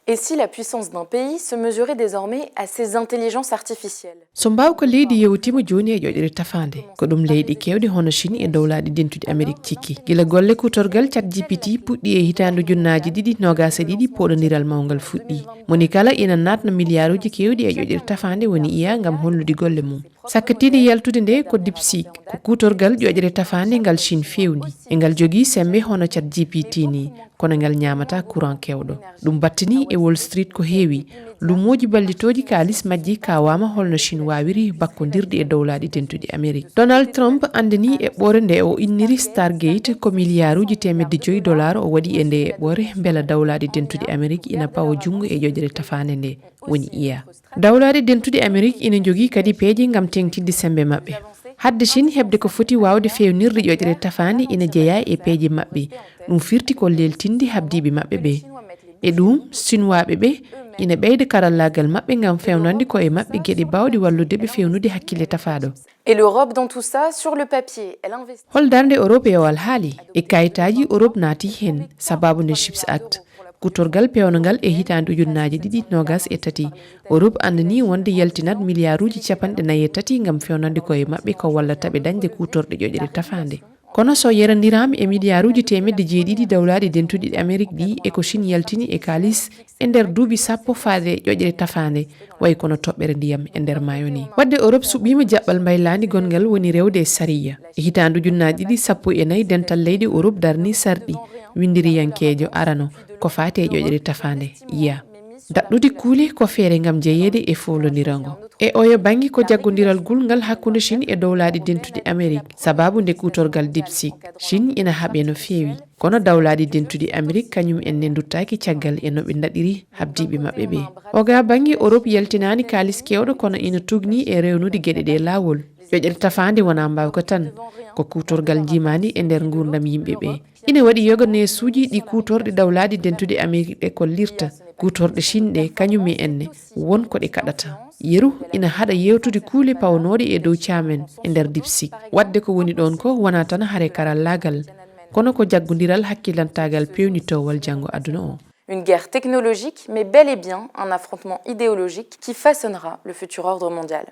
Et si la puissance d'un pays se mesurait désormais à ses intelligences artificielles? So mbawko leydi yewtima joni e ƴoƴere tafande ko ɗum leydi kewɗe hono Chine e dowlaɗi dentude Amérique cikki gila golle kutorgal ChatGPT puɗɗi e hitandu junnaji ɗiɗi nogase ɗiɗi poɗodiral mawgal fuɗɗi moni kala ina natna milliarduji kewɗi e ƴoƴere tafande woni iya gam hollude golle mum sakkatiɗe yaltude nde ko DeepSeek ko kutorgal ƴoƴere tafande ngal Chine fewni e ngal jogui sembe hono ChatGPT ni kono ngal ñamata courant kewɗo ɗum battani e Wall Street ko heewi lumoji ballitoji kalis majji kawama holno Chine wawiri bakkodirde e dowlaɗi dentuɗi Amérique. Donald Trump andini e ɓore nde o inniri Stargate ko milliarduji $5 o waɗi e nde e ɓore beela dawlaɗi dentuɗi Amérique ina pawa jungo e ƴoƴere tafande nde woni iya dawlaɗi dentuɗi Amérique ina jogui kadi peeje gam tengtidde sembe mabɓe hadde Chine hebde ko foti wawde fewnirde ƴoƴere tafande ina jeeya e peeje mabɓe ɗum firti ko leltinde habdiɓe mabɓe ɓe e ɗum Chinoiɓe ɓe ina ɓeyda karallagal mabɓe gam fewnande ko e mabɓe gueɗe bawɗe wallude ɓe fewnude hakkille tafaɗo. Et l'Europe dans tout ça, sur le papier, elle investit. Holdarde Europe e wal haali e kayitaji Europe naati hen sababu nde Chips Act kutorgal pewnagal e hitande ujunnaji ɗiɗi nogas e tati Europe andani wonde yaltinat milliarduji capanɗe nayi e tati gam fewnande ko e mabɓe ko wallata ɓe dañde kutorɗe ƴoƴere tafande kono so yerandirama e milliarduji temedde jeeɗiɗi dawlaɗi dentuɗi Amérique ɗi e ko Chine yaltini e kalis e nder duuɓi sappo faade ƴoƴere tafande way kono toɓɓere ndiyam e nder maayo ni wadde Europe suɓima jaɓɓal mbaylandi gongal woni rewde e sariya e hitandu junnaji ɗiɗi sappo e nayyi dental leydi Europe darni sarɗi windiriyankejo arano ko fate e ƴoƴere tafande iya daɗɗude kuule ko feere gam jeeyede e folonirango e oyo banggue ko jaggodiral gulgal hakkude Chine e dowlaɗi dentude Amérique sababu nde kutorgal DeepSeek Chine ina haaɓe no feewi kono dawlaɗi dentude Amérique kañum enne duttaki caggal e noɓe daɗiri habdiɓe mabɓe ɓe oga banggue Europe yaltinani kalis kewɗo kono ina tugni e rewnude gueɗe ɗe lawol ƴoƴere tafande wona mbawka tan ko kutorgal jimani e nder gurdam yimɓe ɓe ina waɗi yoga nesuji ɗi kutorɗe dawlaɗi dentude Amérique ɗe kollirta kutorɗe Chine ɗe kañum enne won ko ɗe kaɗata yeru ina haɗa yewtude kuule pawnoɗe e dow camen e nder DeepSeek wadde ko woni ɗon ko wona tan haare karallagal kono ko jaggodiral hakkilantagal pewnitowal janggo aduna o. Une guerre technologique, mais bel et bien un affrontement idéologique qui façonnera le futur ordre mondial.